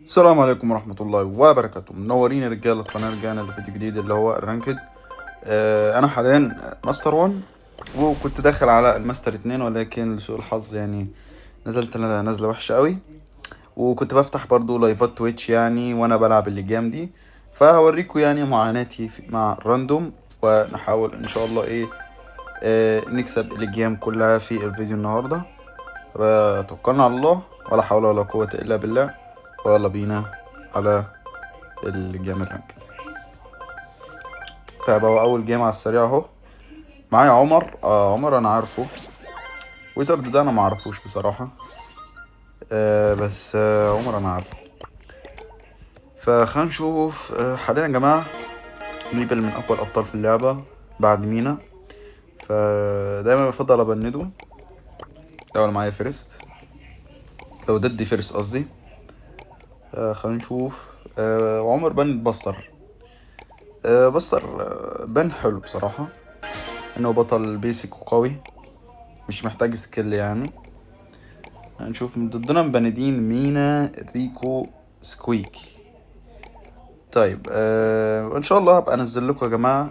السلام عليكم ورحمة الله وبركاته. منورين يا رجالة القناة. رجعنا لفيديو جديد اللي هو الرانكد. أنا حاليا ماستر 1 وكنت داخل على الماستر 2، ولكن لسوء الحظ يعني نزلت نزلة وحشة قوي. وكنت بفتح برضو لايفات تويتش يعني وأنا بلعب الليجام دي، فهوريكم يعني معاناتي مع الراندوم، ونحاول إن شاء الله نكسب الليجام كلها في الفيديو النهاردة. توكلنا على الله، ولا حول ولا قوة إلا بالله، ويلا بينا على الجيم الرانك. طيب هو اول جيم على السريع اهو. معايا عمر. عمر انا عارفه، ويزرد ده انا ما اعرفوش بصراحه. بس عمر انا عارفه. فخلينا نشوف. حاليا يا جماعه ميبل من اقوى الابطال في اللعبه بعد مينا، فدايما بفضل ابنده لو معايا فيرست، لو ضدي فيرست قصدي. خلينا نشوف. وعمر بن بصر. بصر بن حلو بصراحه، انه بطل بيسك وقوي، مش محتاج سكيل يعني. هنشوف من ضدنا مبندين مينا، ريكو، سكويك. طيب ان شاء الله هبقى انزل لكم يا جماعه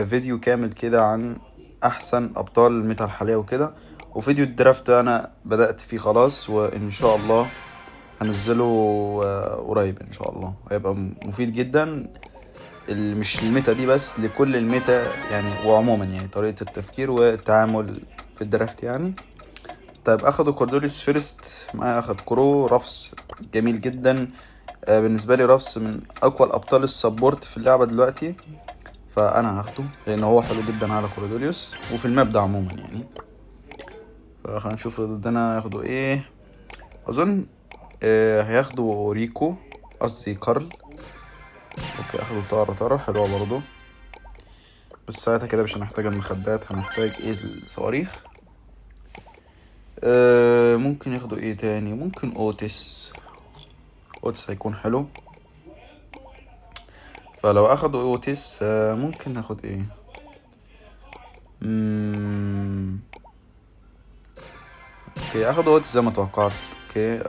فيديو كامل كده عن احسن ابطال الميتا الحاليه وكده. وفيديو الدرافت انا بدات فيه خلاص، وان شاء الله هنزله قريب ان شاء الله. هيبقى مفيد جدا، مش الميتا دي بس، لكل الميتا يعني، وعموما يعني طريقه التفكير والتعامل في الدرافت يعني. طيب اخدوا كوردوليس فيرست، معايا اخد كرو رفس جميل جدا. بالنسبه لي رفس من اقوى الابطال السبورت في اللعبه دلوقتي، فانا هاخده لان هو حلو جدا على كوردوليوس وفي الماب ده عموما يعني. فخلينا نشوف ضدنا ياخدوا ايه. اظن هياخدوا ريكو، قصدي كارل. اوكي اخدوا طارة حلوة برضو، بس ساعتها كده مش هنحتاج المخدات، هنحتاج الصواريخ. ممكن ياخدوا ايه تاني؟ ممكن اوتس هيكون حلو. فلو اخدوا اوتس ممكن ناخد ايه. اوكي اخدوا اوتس زي ما توقعت. اوكي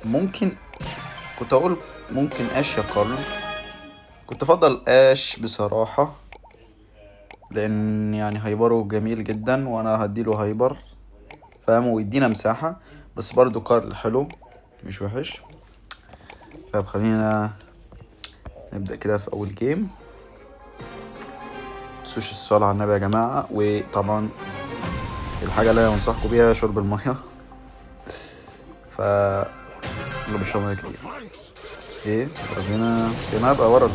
ممكن كنت اقول ممكن اش يا كارل. كنت افضل اش بصراحة، لان يعني هايبره جميل جدا وانا هديله هايبر، فاهم، ويدينا مساحة. بس برضو كارل حلو، مش وحش. طيب خلينا نبدأ كده في اول جيم. متنسوش الصلاة على النبي يا جماعة، وطبعا الحاجة اللي انصحكم بيها شرب المية. ف اللي بيشرب مية كتير. ايه هنا كنا هبقى ورا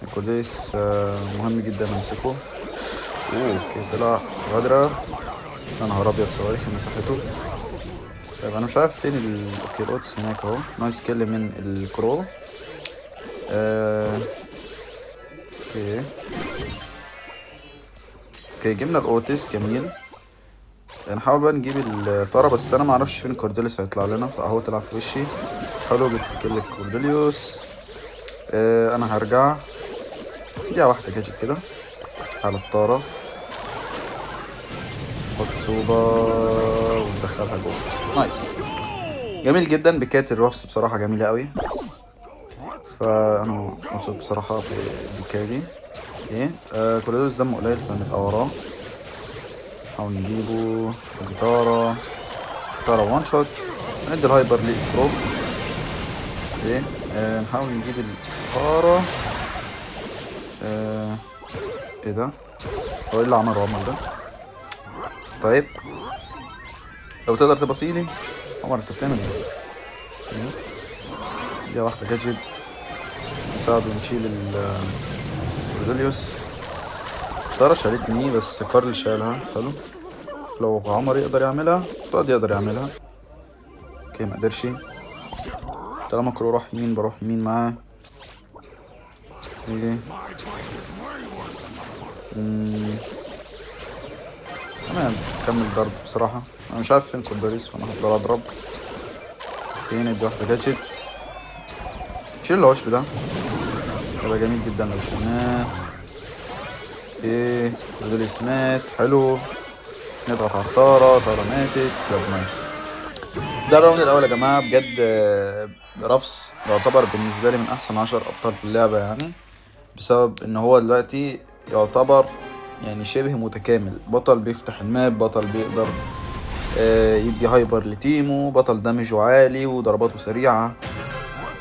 الكورديس مهم جدا امسكه. اوكي طلع غدرة. يا نهار ابيض، صواريخ مساحته. طيب انا مش عارف فين اوكي الاوتس هناك اهو. نايس كيل من الكرو. اوكي جبنا الاوتس جميل. نحاول بقى نجيب الطارة، بس انا معرفش فين كورديليوس هيطلع لنا، فاهو طلع في وشي. حلو، جبت كل كورديليوس. انا هرجع دقيقة واحدة جاجت كده على الطارة، مكتوبة وندخلها جوه. نايس، جميل جدا. بكات الرفس بصراحة جميلة قوي، فانا مبسوط بصراحة في البكاية دي. ايه كورديليوس دم قليل فنبقى وراه. نحاول نجيبه الجيتارة وان شوت. ندي الهايبر للكرو. ايه نحاول نجيب الجيتارة. ايه ده؟ هو ايه اللي عمله عمر ده؟ طيب لو تقدر تبصيلي عمر، انت بتعمل ايه؟ دي واحدة جاجد نساعده نشيل الكورديليوس. ترى شالتني بس كارل شالها. حلو، لو عمر يقدر يعملها فؤاد يقدر يعملها. اوكي مقدرش. طالما كرو راح يمين بروح يمين معاه. ايه تمام، كمل ضرب. بصراحة انا مش عارف فين كورديليوس، فانا هفضل اضرب. فين دي واحدة جاجد. شيل العشب ده، هيبقى جميل جدا لو شلناه. ايه كورديليوس مات. حلو، نضغط على الطارة. طارة ماتت. طب نايس. ده الراوند الاول يا جماعه بجد. رفس يعتبر بالنسبه لي من احسن 10 ابطال في اللعبه يعني، بسبب ان هو دلوقتي يعتبر يعني شبه متكامل. بطل بيفتح الماب، بطل بيقدر يدي هايبر لتيمه، بطل دمجه عالي وضرباته سريعه،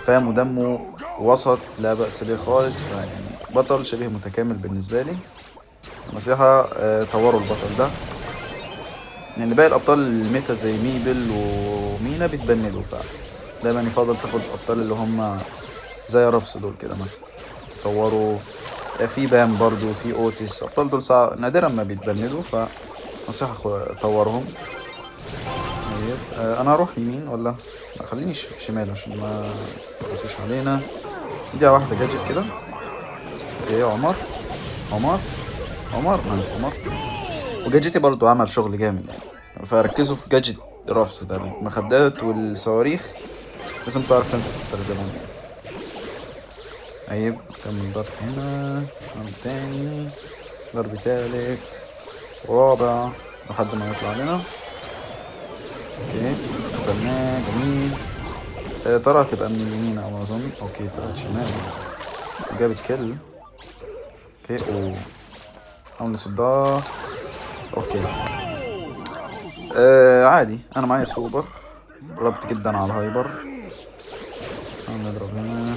فاهم، ودمه وسط لا بأس به خالص. يعني بطل شبه متكامل بالنسبه لي. نصيحه طوروا البطل ده، يعني باقي الابطال الميتا زي ميبل ومينا بيتبندوا، دايما يفضل تاخد الابطال اللي هم زي رفس دول كده مثلا، طوروا. في بام برضو، في اوتيس، ابطال دول نادرا ما بيتبندوا، فنصيحة طورهم. طيب انا هروح يمين ولا لا؟ خليني شمال عشان ما يقطوش علينا. دي واحدة جاجت كده. اوكي عمر، عمر، عمر نايس عمر. وجاجيتي برضو عمل شغل جامد يعني، فركزوا في جاجيت رفس ده، المخدات والصواريخ لازم تعرف انت تستخدمهم يعني. طيب كمل ضرب هنا، ضرب تاني، ضرب تالت ورابع لحد ما يطلع لنا. اوكي قتلناه جميل. ترى هتبقى من اليمين او اظن. اوكي طلعت شمال وجابت كل. اوكي حاول نصدها. اوكي عادي، انا معايا سوبر، قربت جدا على الهايبر. نضرب هنا.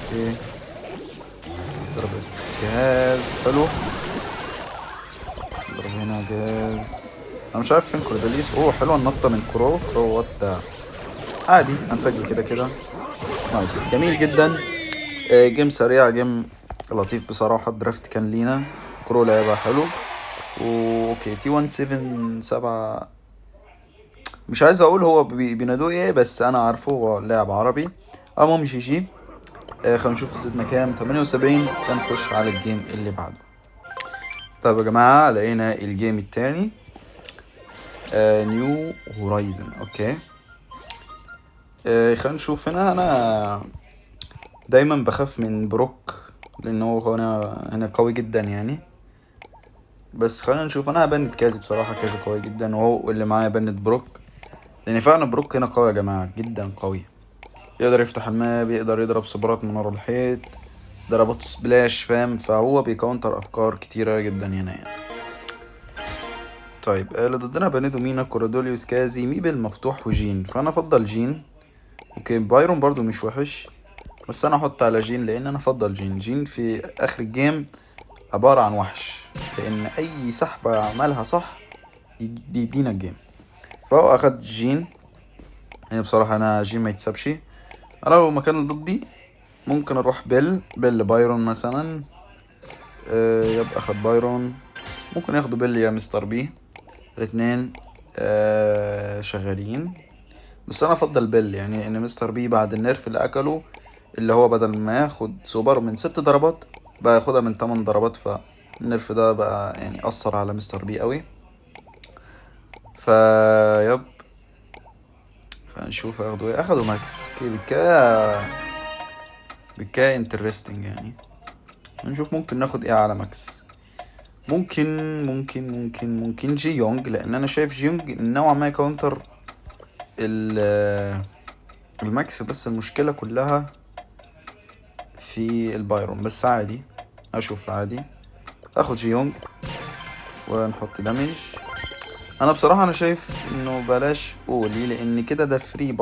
اوكي ضربت جهاز حلو. نضرب هنا جهاز. انا مش عارف فين كورداليس. حلوه النطه من كرو وات. عادي هنسجل كده كده. نايس جميل جدا. جيم سريع، جيم لطيف بصراحه. الدرافت كان لينا، كرو لعبها حلو. اوكي تي 177 مش عايز اقول هو بينادوه ايه، بس انا عارفه هو لاعب عربي. المهم جي جي. خلينا نشوف زدنا كام. 78. نخش على الجيم اللي بعده. طيب يا جماعه لقينا الجيم التاني. نيو هورايزن. اوكي خلينا نشوف هنا. انا دايما بخاف من بروك لانه هو هنا قوي جدا يعني. بس خلينا نشوف. انا هبند كازي بصراحه، كازي قوي جدا، وهو اللي معايا بند بروك، لان فعلا بروك هنا قوي يا جماعه، جدا قوي. يقدر يفتح الماب، يقدر يضرب سبرات من ورا الحيط، ضرباته سبلاش، فاهم، فهو بيكونتر افكار كتيره جدا هنا يعني. طيب اللي ضدنا بندو، مينا، كورادوليوس، كازي، ميبل مفتوح، وجين. فانا افضل جين. اوكي بايرون برضو مش وحش، بس انا احط على جين لان انا افضل جين. جين في اخر الجيم عبارة عن وحش، لان اي سحبة عملها صح يدينا الجيم. فهو اخد جين يعني. بصراحة انا جين ما يتسابش. انا لو مكان ضدي ممكن اروح بيل بايرون مثلا. يبقى اخد بايرون. ممكن ياخدوا بيل يا مستر بي، الاتنين شغالين. بس انا افضل بيل يعني، ان مستر بي بعد النيرف اللي اكله، اللي هو بدل ما ياخد سوبر من 6 ضربات بقى ياخدها من 8 ضربات، فالنيرف ده بقى يعني اثر على مستر بي قوي. يب خلينا نشوف هياخدوا ايه. اخدوا ماكس. اوكي بكا انترستنج يعني. نشوف ممكن ناخد ايه على ماكس. ممكن جي يونج، لان انا شايف جي يونج نوعا ما كاونتر الماكس. بس المشكلة كلها في البايرون، بس عادي اشوف عادي. اخد جي يونج ونحط دامج. انا بصراحة انا شايف انه بلاش اولي، لان كده ده فري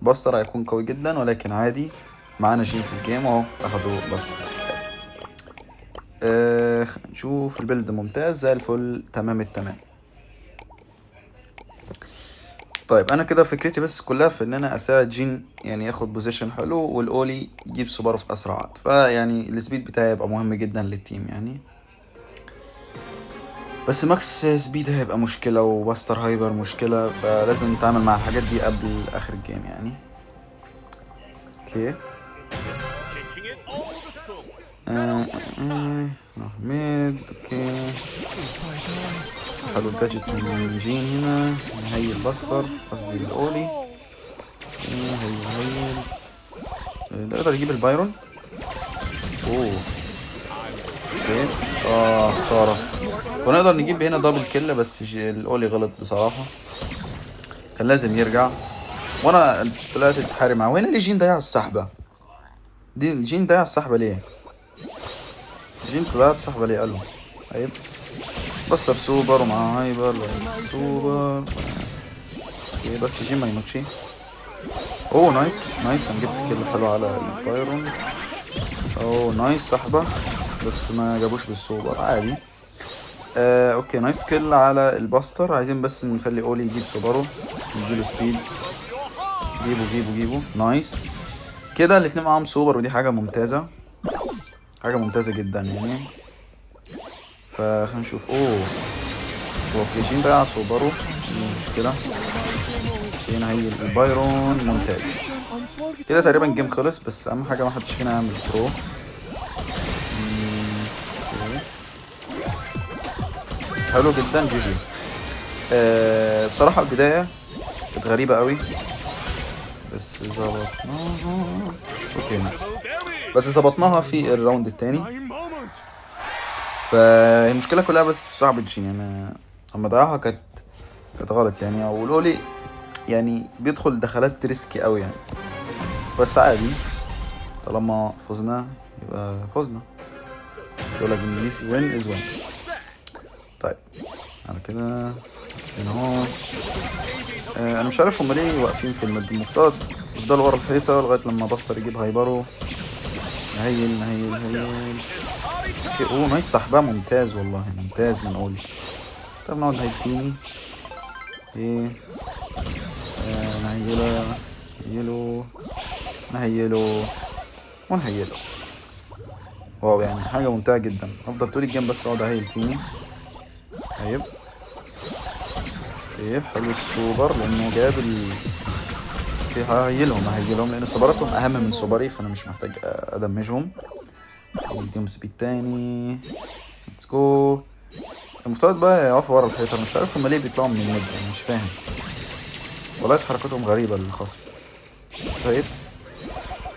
باستر هيكون قوي جدا، ولكن عادي معانا جين في الجيم اهو. اخدوا باستر. نشوف البيلد ممتاز زي الفل، تمام التمام. طيب انا كده فكرتي بس كلها في ان انا اساعد جين يعني ياخد بوزيشن حلو، والاولي يجيب سوبر في اسرع وقت، فيعني السبيد بتاعي يبقى مهم جدا للتيم يعني. بس ماكس سبيد هيبقى مشكلة، وباستر هايبر مشكلة، فلازم نتعامل مع الحاجات دي قبل اخر الجيم يعني. اوكي ميد. اوكي حلو الجاجت من جين هنا. هي الباستر قصدي الاولي. هي ده يقدر يجيب البايرون. اوكي خسارة. ونقدر نجيب هنا دبل كيل، بس الاولي غلط بصراحة. كان لازم يرجع، وانا طلعت اتحارب معاه. وهنا ليه جين ضيع السحبة؟ دي جين ضيع السحبة ليه؟ جين ضيع السحبة ليه؟ قالوا طيب بستر سوبر ومعاه هايبر سوبر. اوكي بس جين ما يموتش. اوه نايس نايس، انا جبت كيل حلو على البايرون. اوه نايس سحبة، بس ما جابوش بالسوبر عادي. اوكي نايس كيل على الباستر. عايزين بس نخلي اولي يجيب سوبرو، نديله سبيد. جيبوا نايس كده. الاتنين معاهم سوبر ودي حاجة ممتازة، حاجة ممتازة جدا يعني. فهنشوف. هو فليشين ضيع سوبرو، مش مشكلة. هنا هي البايرون ممتاز كده. تقريبا الجيم خلص، بس اهم حاجة ما حدش فينا يعمل ثرو. حلو جدا. جي جي. بصراحة البداية كانت غريبة قوي، بس ظبطناها. اوكي نايس، بس ظبطناها في الراوند التاني. فالمشكلة كلها بس صعب جين يعني، اما ضيعها كانت غلط يعني. او الاولي يعني بيدخل دخلات ريسكي قوي يعني، بس عادي طالما فزنا يبقى فزنا. يقولك انجليزي وين از وين. طيب على كده هنا اهو. انا مش عارف هما ليه واقفين في المد. المفترض يفضلوا ورا الحيطة لغاية لما باستر يجيب هايبرو. نهيل. اوه نايس سحبة، ممتاز والله ممتاز من اولي. طب نقعد هايتيني. ايه نهيله ونهيله. واو يعني حاجة ممتعة جدا. افضل طول الجيم بس اقعد اهيل تيمي. طيب ايه حلو السوبر لانه جاب هيهيلهم لان سوبراتهم اهم من سوبري، فانا مش محتاج ادمجهم. اديهم سبيد تاني. ليتس جو. المفترض بقى يقفوا ورا الحيطة. مش عارف هما ليه بيطلعوا من المد يعني، مش فاهم والله. حركتهم غريبة للخصم. طيب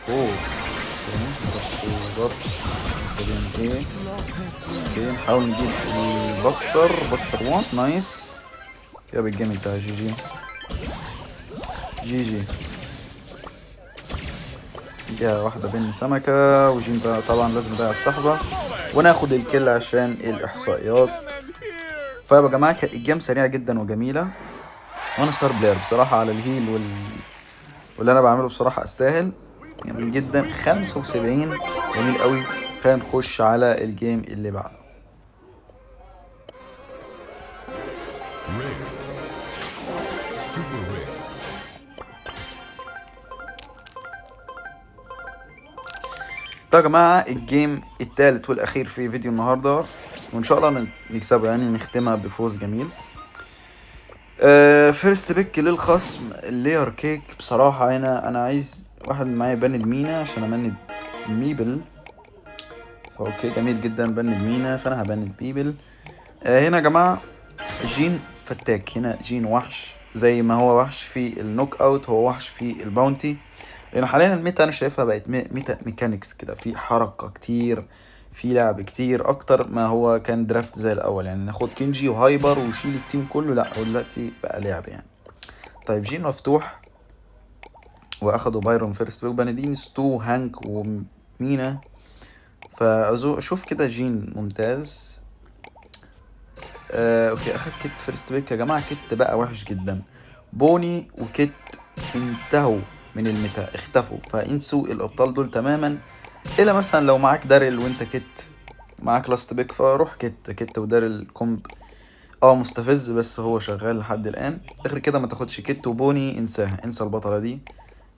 سوبر. اوكي نحاول نجيب باستر 1. نايس. جاب الجيم بتاع جي جي. جا واحدة بين سمكة وجين طبعا لازم نضيع السحبة وناخد الكل عشان الإحصائيات. فيا جماعة الجيم سريعة جدا وجميلة، وانا ستار بلاير بصراحة على الهيل واللي انا بعمله بصراحة استاهل جميل جدا. 75 جميل قوي. خلينا نخش على الجيم اللي بعده. طيب يا جماعة الجيم الثالث والاخير في فيديو النهاردة، وان شاء الله نكسبه يعني ونختمها بفوز جميل. فيرست بيك للخصم اللير كيك. بصراحة هنا انا عايز واحد معايا بند مينا عشان امند ميبل. اوكي جميل جدا بند مينا، فانا هبند ميبل. هنا يا جماعة جين فتاك. هنا جين وحش زي ما هو وحش في النوك اوت هو وحش في الباونتي. لان حاليا الميتا انا شايفها بقت ميتا ميكانيكس كده، في حركة كتير، في لعب كتير اكتر ما هو كان درافت زي الاول يعني. ناخد كينجي وهايبر وشيل التيم كله، لا هو دلوقتي بقى لعب يعني. طيب جين مفتوح واخدوا بايرون فيرست بيك، بندين ستو هانك ومينا. فاشوف كده جين ممتاز. اوكي اخد كيت فيرست بيك يا جماعه. كيت بقى وحش جدا. بوني وكيت انتهوا من الميتا، اختفوا. فانسوا الابطال دول تماما، الا مثلا لو معاك داريل وانت كيت معاك لاست بيك فروح كيت وداريل كومب. مستفز بس هو شغال لحد الان. اخر كده ما تاخدش كيت وبوني، انساها، انسى البطله دي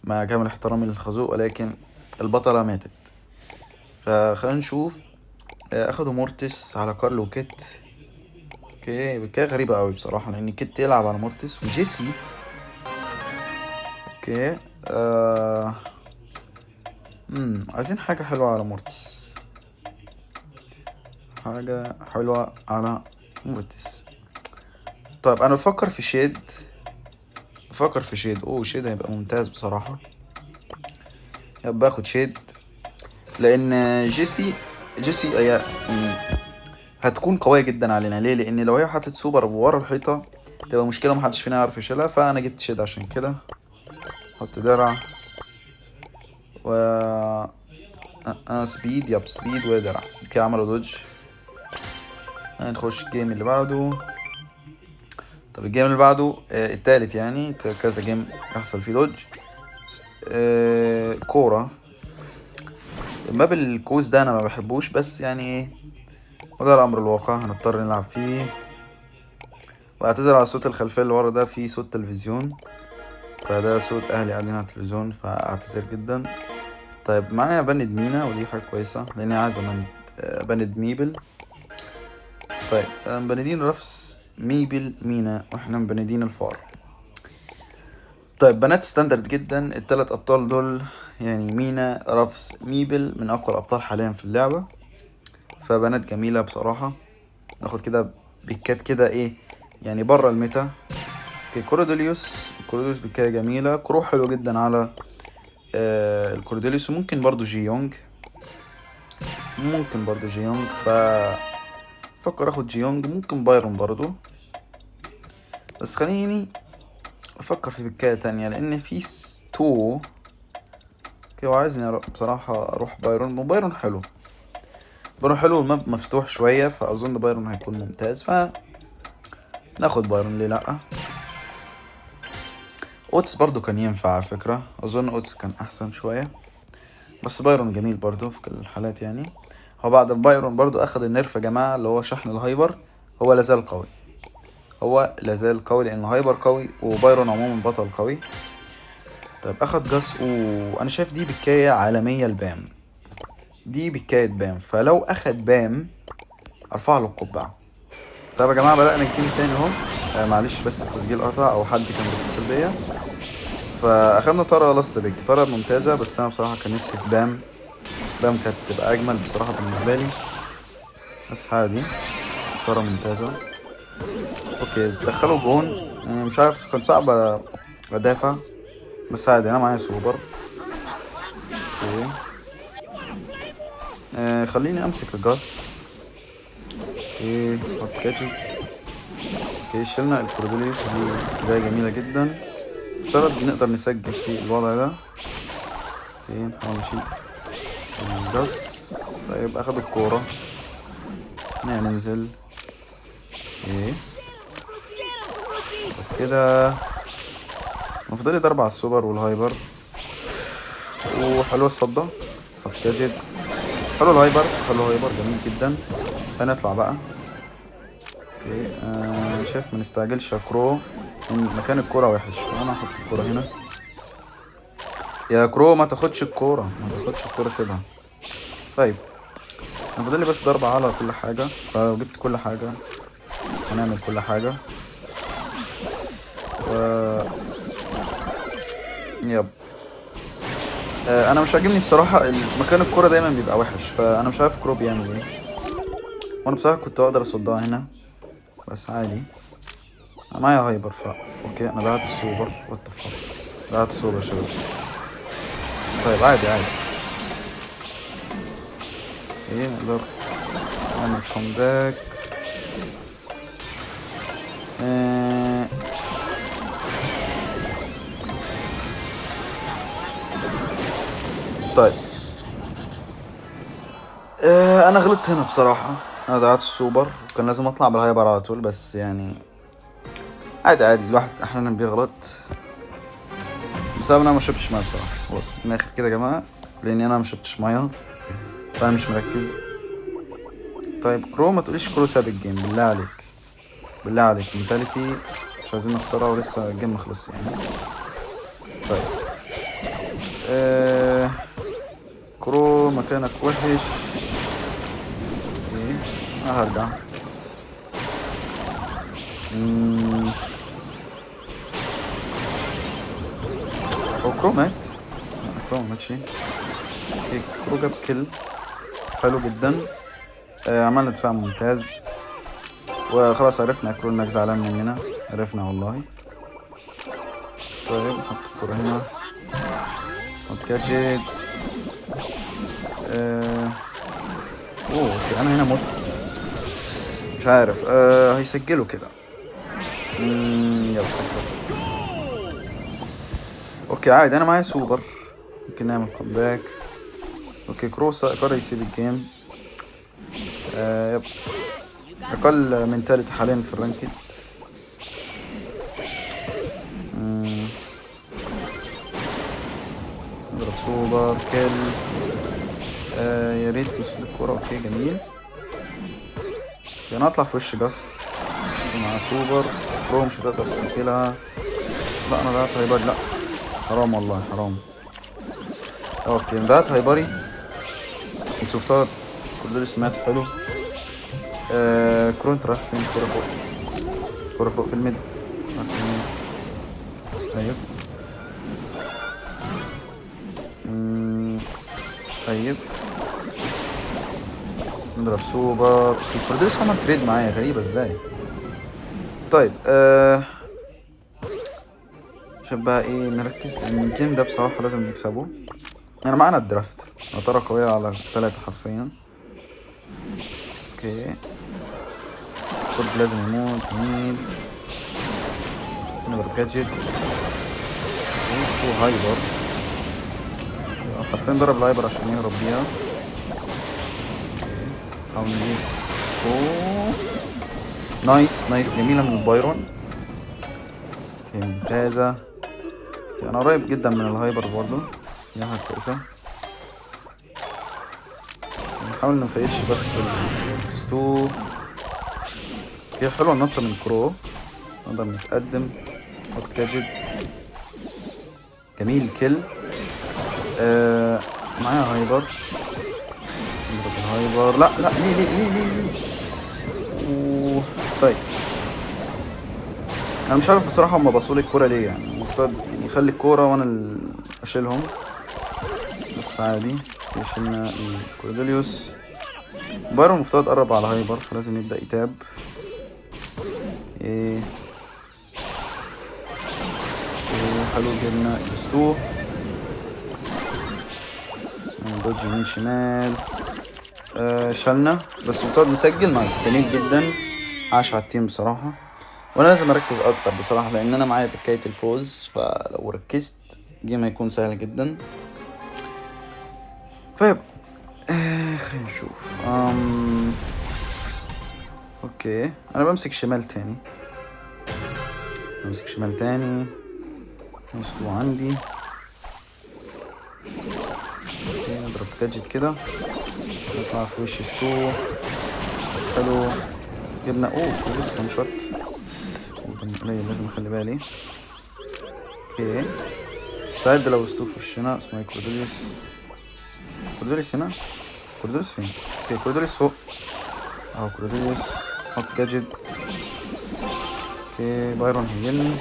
مع كامل احترامي للخازوق، ولكن البطله ماتت. فخلينا نشوف. اخدوا مورتس على كارل وكيت. اوكي كده غريبة قوي بصراحة لان كيت يلعب على مورتس وجيسي. اوكي عايزين حاجة حلوة على مورتس. طيب انا بفكر في شيد. شيد هيبقى ممتاز بصراحة. يبقى باخد شيد لان جيسي يعني هتكون قوية جدا علينا. ليه؟ لان لو هي حطت سوبر ورا الحيطة تبقى مشكلة محدش فينا يعرف يشيلها، فانا جبت شيد عشان كده. حط درع و سبيد. يب سبيد ودرع كده عملوا دوج. هنخش الجيم اللي بعده. طب الجيم اللي بعده التالت يعني كذا جيم يحصل فيه دوج. كورة. ماب الكوز ده انا ما بحبوش، بس يعني ايه، وده الامر الواقع، هنضطر نلعب فيه. واعتذر على صوت الخلفيه اللي ورا، ده فيه صوت تلفزيون، فده صوت اهلي قاعدين على التلفزيون، فاعتذر جدا. طيب معايا بند مينا، ودي حاجه كويسه لاني عايز بند ميبل. طيب مبندين رفس ميبل مينا، واحنا مبندين الفار. طيب بنات ستاندرد جدا التلات ابطال دول، يعني مينا رفس ميبل من اقوى الابطال حاليا في اللعبه، فبنات جميله بصراحه. ناخد كده بيكات كده ايه يعني بره الميتا. كوروديليوس بيكاية جميلة. كرو حلو جدا على الكوروديليوس، وممكن برضو جيونج، فكر اخد جيونج، ممكن بايرون برضو، بس خليني افكر في بيكاية تانية لان في ستو كده، وعايزني بصراحة اروح بايرون. وبايرون حلو، الماب مفتوح شوية، فاظن بايرون هيكون ممتاز، ناخد بايرون ليه لأ. اوتس برضو كان ينفع على فكرة، اظن اوتس كان احسن شوية، بس بايرون جميل برضو في كل الحالات يعني. هو بعد بايرون برضو اخد النيرف يا جماعة، اللي هو شحن الهايبر. هو لازال قوي لان الهايبر قوي، وبايرون عموما بطل قوي. طيب اخد جاس، وانا شايف دي بكاية عالمية البام، دي بكاية بام، فلو اخد بام ارفع له القبعة. طيب يا جماعة بدأنا الجيم تاني اهو. معلش بس التسجيل قطع او حد كان بيتصل بيا. فاخدنا طارة لاست بيج، طارة ممتازة، بس انا بصراحة كان نفسي في بام كانت تبقى اجمل بصراحة بالنسبة لي، بس عادي. طارة ممتازة. اوكي دخلوا جون، يعني مش عارف كان صعب ادافع، بس عادي انا معايا سوبر. اوكي خليني امسك الجاس. اوكي حط كاتشت. اوكي شلنا الكورديليوس، دي بداية جميلة جدا، افترض نقدر نسجل في الوضع ده. اوكي نحاول نشيل الجاس. طيب اخد الكورة، ننزل. اوكي كده المفروض لي ضرب على السوبر والهايبر، وحلوة الصدة. حط جاجد، حلو الهايبر جميل جدا. هنطلع بقى. اوكي شايف ما نستعجلش يا كرو، مكان الكرة وحش، انا هحط الكرة هنا. يا كرو ما تاخدش الكرة، سيبها. طيب المفروض لي بس ضربة على كل حاجة، فلو جبت كل حاجة هنعمل كل حاجة. يب انا مش عاجبني بصراحه مكان الكوره دايما بيبقى وحش، فانا مش عارف كرو بيعمل ايه، وانا بصراحه كنت اقدر اصدها هنا، بس عادي. انا معايا هايبر اوكي انا ضيعت السوبر، ضيعت السوبر شباب. طيب عادي ايه نقدر نعمل كومباك. طيب انا غلطت هنا بصراحه، انا ضيعت السوبر، وكان لازم اطلع بالهايبر على طول، بس يعني عادي الواحد احيانا بيغلط، بسبب انا ما شربتش ميه بصراحه. خلاص من الاخر كده يا جماعه، لاني انا ما شربتش ميه، فانا مش مركز. طيب كرو ما تقوليش كرو ساب الجيم، بالله عليك منتاليتي مش عايزين نخسرها، ولسه الجيم مخلص يعني. طيب كرو مكانك وحش. ايه هرجع. هو كرو مات، كرو ماتشي. كرو جاب كل حلو جدا. عملنا دفاع ممتاز، وخلاص عرفنا كرو انك زعلان مننا، عرفنا والله. طيب نحط الكرة هنا، نحط كاتشيت. اوكي انا هنا مت، مش عارف هيسجلوا كده. يلا سكر. اوكي عادي، انا معايا سوبر، ممكن نعمل كومباك. اوكي كروسا قرر يسيب الجيم. يب، اقل منتاليتي حاليا في الرانكد. نضرب سوبر كيل. يا ريت نوصل الكورة. اوكي جميل. انا اطلع في وش جاس مع سوبر برو، مش هتقدر تسجلها. لا انا ضيعت هايبري، لا حرام والله حرام. اوكي ضيعت هايبري. سوفتار كل سمعت حلو. كرونت راح فين؟ كورة فوق، كورة فوق في الميد. طيب طيب نضرب سوبر. في كورديس عمل تريد معايا، غريبة ازاي. طيب عشان بقى ايه نركز، لان الجيم ده بصراحة لازم نكسبه. يعني معانا الدرافت، نطرة قوية على 3 حرفيا. اوكي كورد لازم يموت. جميل. نضرب جادجت. هايبر حرفيا ضرب الهايبر عشان يهرب بيها. حاول نجيب. نايس جميلة من البايرون. اوكي ممتازة. انا قريب جدا من الهايبر برضه، دي حاجة كويسة. نحاول منفقدش بس الستو. هي حلوة النطة من كرو، نقدر نتقدم. نحط جاجد. جميل كيل. معايا هايبر. نضرب الهايبر. لا ليه. طيب انا مش عارف بصراحة هما بصولي الكورة ليه، يعني المفترض يعني يخلي الكورة وانا اللي اشيلهم، بس عادي. شلنا الكورديليوس. بايرون المفترض قرب على هايبر، فلازم يبدأ يتاب. ايه حلو. جبنا الستو. دوج يمين شمال. شلنا، بس المفترض نسجل. نايس جميل جدا، عاش على التيم بصراحة. وانا لازم اركز اكتر بصراحة، لان انا معايا تكاية الفوز، فلو ركزت جيم هيكون سهل جدا. طيب خلينا نشوف. اوكي انا بمسك شمال تاني. مستوى عندي. اوكي نضرب جادجت كده، نطلع في وش ستو. حلو. جبنا كويس وان شوت. قليل لازم اخلي بالي. اوكي استعد لو ستو في وشنا. اسمه كورديليوس هنا. كورديليوس فين؟ اوكي كورديليوس فوق اهو. كورديليوس حط جاجت. اوكي بايرون هيجني.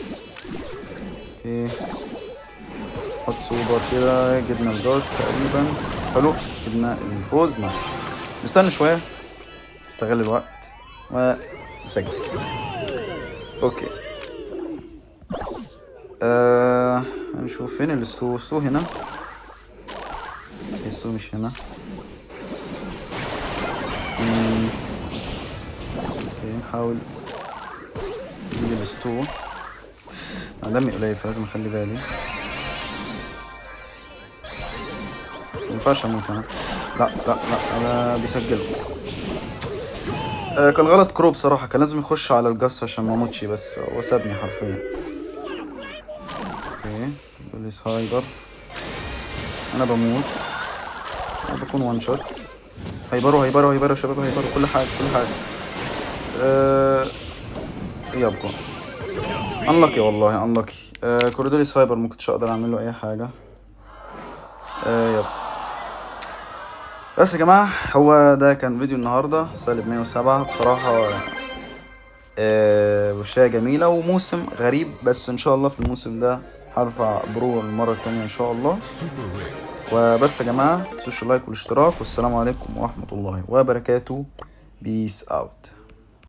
اوكي حط سوبر كده. جبنا الجاز تقريبا. حلو جبنا الفوز. نايس. نستنى شوية، نستغل الوقت ونسجل. اوكي هنشوف فين السو هنا. السو مش هنا. اوكي نحاول نجيب الستو. دمي قليل فلازم اخلي بالي. مينفعش اموت انا. لا انا بيسجلوا. كان غلط كرو بصراحة، كان لازم يخش على الجس عشان ما اموتش، بس هو سابني حرفيا. اوكي بوليس هايبر. انا بموت، انا بكون وان شوت. هيبروا يا شباب، هيبروا كل حاجة. يبقى انلكي والله انلكي. كورديليس هايبر مكنتش اقدر اعمل له اي حاجة. يب. بس يا جماعة هو ده كان فيديو النهاردة. سالب 107 بصراحة. وشاية جميلة وموسم غريب، بس ان شاء الله في الموسم ده هرفع برو المرة التانية ان شاء الله. وبس يا جماعة متنسوش اللايك والاشتراك، والسلام عليكم ورحمة الله وبركاته. بيس اوت.